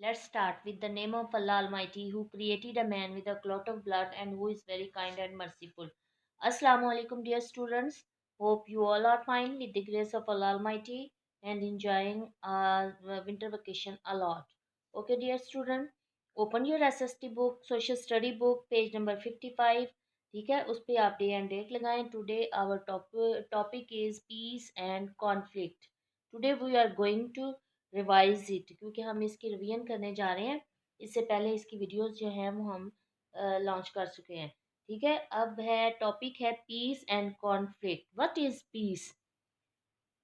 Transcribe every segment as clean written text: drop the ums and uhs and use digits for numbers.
Let's start with the name of Allah Almighty, who created a man with a clot of blood and who is very kind and merciful. Assalamu alaikum, dear students. Hope you all are fine with the grace of Allah Almighty and enjoying our winter vacation a lot. Okay, dear student, open your SST book, social study book, page number 55. ठीक है, उस पे आप day and date लगाएं. Today our topic is peace and conflict. Today we are going to revise it, क्योंकि हम इसकी revision करने जा रहे हैं. इससे पहले इसकी वीडियोस जो हैं वो हम लॉन्च कर चुके हैं. ठीक है, अब है टॉपिक है peace and conflict. What is peace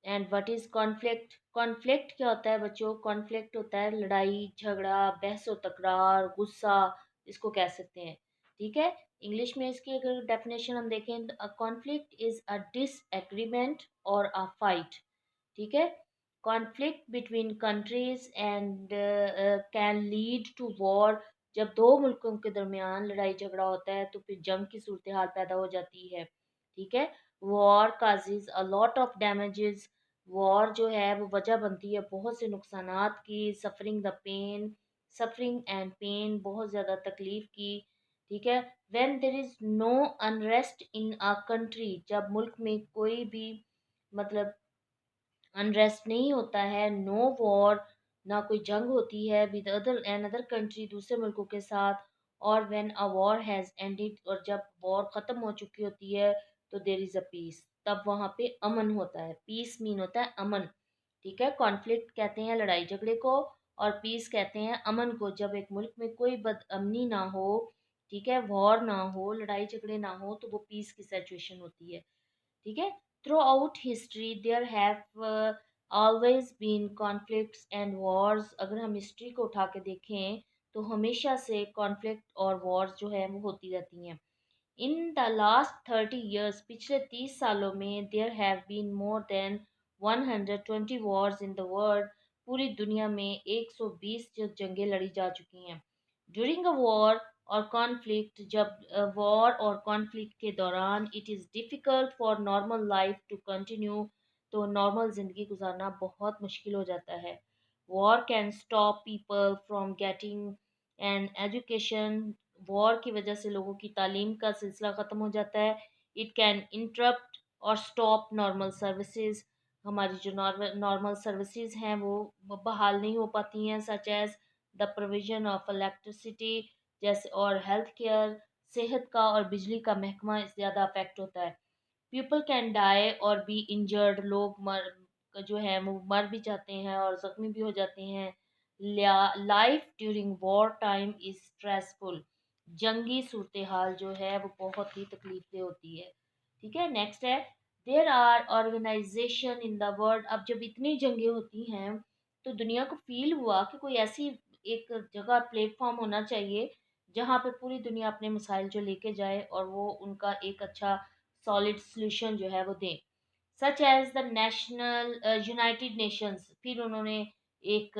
and what is conflict? Conflict क्या होता है बच्चों? कॉन्फ्लिक्ट होता है लड़ाई झगड़ा, बहस और तकरार, गुस्सा, इसको कह सकते हैं. ठीक है, इंग्लिश में इसकी अगर डेफिनेशन हम देखें तो a conflict is a disagreement और अ फाइट. ठीक है, conflict between countries and can lead to war. जब दो मुल्कों के दरमियान लड़ाई झगड़ा होता है तो फिर जंग की सूरत हाल पैदा हो जाती है. ठीक है, war causes a lot of damages. War जो है वो वजह बनती है बहुत से नुकसानात की. सफरिंग एंड पेन, बहुत ज़्यादा तकलीफ की. ठीक है, when there is no unrest in a country, जब मुल्क में कोई भी मतलब अनरेस्ट नहीं होता है, नो वॉर, ना कोई जंग होती है with other an other country, दूसरे मुल्कों के साथ. और when a war has ended, और जब वॉर ख़त्म हो चुकी होती है तो देर इज़ अ पीस, तब वहाँ पे अमन होता है. पीस मीन होता है अमन. ठीक है, कॉन्फ्लिक्ट कहते हैं लड़ाई झगड़े को और पीस कहते हैं अमन को. जब एक मुल्क में कोई बदअमनी ना हो, ठीक है, वॉर ना हो, लड़ाई झगड़े ना हो, तो वो पीस की सिचुएशन होती है. ठीक है, throughout history there have always been conflicts and wars. अगर हम हिस्ट्री को उठा के देखें तो हमेशा से कॉन्फ्लिक्ट और वॉर्स जो है वो होती रहती हैं. इन द लास्ट 30 years, पिछले 30 सालों में there have been more than 120 wars in the world. पूरी दुनिया में 120 जंगें लड़ी जा चुकी हैं. ड्यूरिंग अ वॉर और कॉन्फ्लिक्ट, जब वॉर और कॉन्फ्लिक्ट के दौरान it is difficult for normal life to continue, तो नॉर्मल ज़िंदगी गुजारना बहुत मुश्किल हो जाता है. War can stop people from getting an education. War की वजह से लोगों की तालीम का सिलसिला ख़त्म हो जाता है. इट कैन इंटरप्ट और स्टॉप नॉर्मल सर्विसेज. हमारी जो नॉर्मल सर्विसेज हैं वो बहाल नहीं हो पाती हैं, such as the provision of electricity, जैसे, और हेल्थ केयर, सेहत का और बिजली का महकमा ज़्यादा अफेक्ट होता है. पीपल कैन डाई और बी इंजर्ड. लोग मर जो है वो मर भी जाते हैं और ज़ख्मी भी हो जाते हैं. Life during war time is stressful. जंगी सूरत हाल जो है वो बहुत ही तकलीफ होती है. ठीक है, नेक्स्ट है there are organisation in the world. अब जब इतनी जंगें होती हैं तो दुनिया को फील हुआ कि कोई ऐसी एक जगह प्लेटफॉर्म होना चाहिए जहाँ पे पूरी दुनिया अपने मसाइल जो लेके जाए और वो उनका एक अच्छा सॉलिड सॉल्यूशन जो है वो दें. Such as the national united nations. फिर उन्होंने एक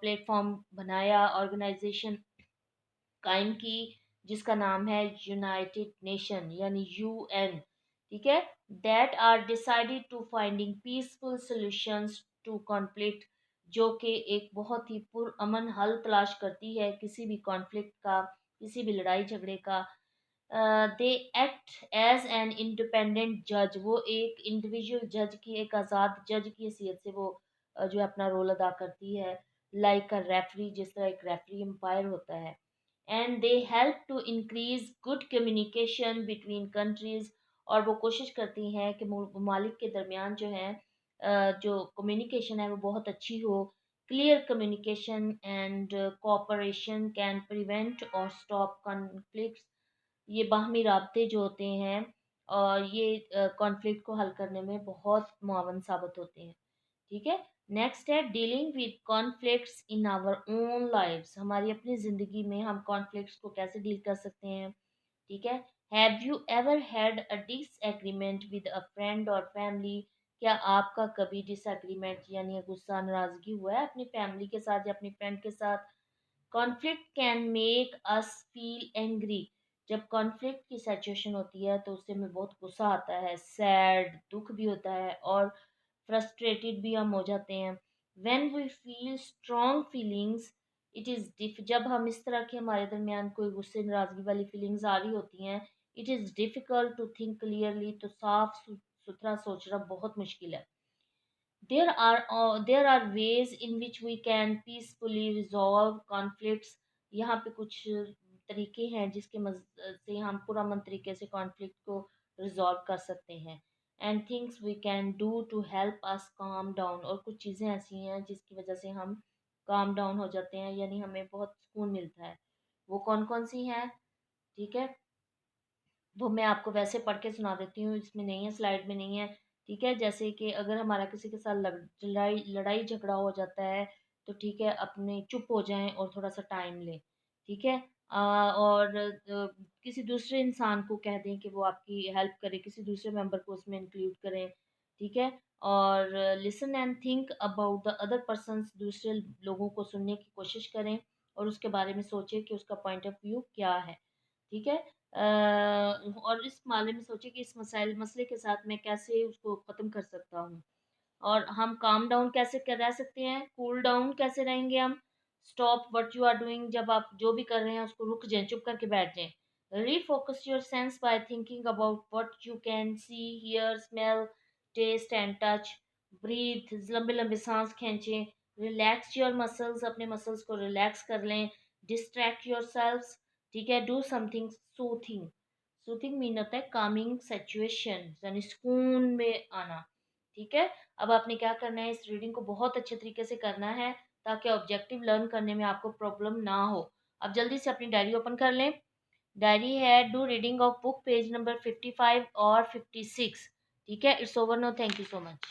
प्लेटफॉर्म बनाया, ऑर्गेनाइजेशन कायम की, जिसका नाम है यूनाइटेड नेशन यानी यूएन. ठीक है, that are decided to finding peaceful solutions to conflict, जो कि एक बहुत ही पुरअमन हल तलाश करती है किसी भी कॉन्फ्लिक्ट का, किसी भी लड़ाई झगड़े का. They act as an independent जज. वो एक इंडिविजुअल जज की, एक आज़ाद जज की हैसियत से वो जो है अपना रोल अदा करती है. लाइक अ रेफरी, जिस तरह एक रेफरी एम्पायर होता है. And they help to increase good communication between countries. और वो कोशिश करती हैं कि ममालिक के दरमियान जो है जो कम्युनिकेशन है वो बहुत अच्छी हो. Clear communication and cooperation can prevent और स्टॉप कॉन्फ्लिक्ट्स. ये बाहमी राब्ते जो होते हैं और ये कॉन्फ्लिक्ट को हल करने में बहुत मुआवन साबित होते हैं. ठीक है, नेक्स्ट है dealing with conflicts in our own lives. हमारी अपनी ज़िंदगी में हम कॉन्फ्लिक्ट्स को कैसे डील कर सकते हैं. ठीक है, have you ever had a disagreement with a friend और फैमिली? क्या आपका कभी डिसएग्रीमेंट यानी गुस्सा नाराज़गी हुआ है अपनी फैमिली के साथ या अपनी फ्रेंड के साथ? Conflict can make us feel angry. जब कॉन्फ्लिक्ट की सिचुएशन होती है तो उससे हमें बहुत गुस्सा आता है, सैड, दुख भी होता है और फ्रस्ट्रेटेड भी हम हो जाते हैं. When we feel strong feelings it is diff जब हम इस तरह के हमारे दरमियान कोई गुस्से नाराज़गी वाली फीलिंग्स आ रही होती हैं, it is difficult to think clearly, तो साफ सुथरा सोचना बहुत मुश्किल है। There are ways in which we can peacefully resolve conflicts. यहाँ पे कुछ तरीके हैं जिसके से हम पुरअमन तरीके से कॉन्फ्लिक्ट को रिजॉल्व कर सकते हैं। And things we can do to help us calm down, और कुछ चीज़ें ऐसी हैं जिसकी वजह से हम काम डाउन हो जाते हैं, यानी हमें बहुत सुकून मिलता है। वो कौन कौन सी हैं, ठीक है, वो मैं आपको वैसे पढ़ के सुना देती हूँ, इसमें नहीं है, स्लाइड में नहीं है। ठीक है, जैसे कि अगर हमारा किसी के साथ लड़ाई लड़ाई झगड़ा हो जाता है, तो ठीक है, अपने चुप हो जाएं और थोड़ा सा टाइम लें। ठीक है, और किसी दूसरे इंसान को कह दें कि वो आपकी हेल्प करे, किसी दूसरे मेंबर को उसमें इंक्लूड करें। ठीक है, और listen and think about the other persons, दूसरे लोगों को सुनने की कोशिश करें और उसके बारे में सोचें कि उसका पॉइंट ऑफ व्यू क्या है। ठीक है, और इस मामले में सोचिए कि इस मसले के साथ मैं कैसे उसको ख़त्म कर सकता हूँ। और हम काम डाउन कैसे कर रह सकते हैं, कूल डाउन कैसे रहेंगे हम, stop what you are doing, जब आप जो भी कर रहे हैं उसको रुक जाएं, चुप करके बैठ जाएं। Refocus your sense by thinking about what you can see, hear, smell, taste and touch. Breathe, लंबे लंबे सांस खींचें। रिलैक्स योर मसल्स, अपने मसल्स को रिलैक्स कर लें। डिस्ट्रैक्ट योर सेल्फ, ठीक है, do something soothing. Soothing mean होता है कामिंग सिचुएशन, यानी सुकून में आना। ठीक है, अब आपने क्या करना है, इस रीडिंग को बहुत अच्छे तरीके से करना है ताकि ऑब्जेक्टिव लर्न करने में आपको प्रॉब्लम ना हो। अब जल्दी से अपनी डायरी ओपन कर लें। डायरी है do reading of book, page number 55 और 56। ठीक है, it's over no, thank you so much.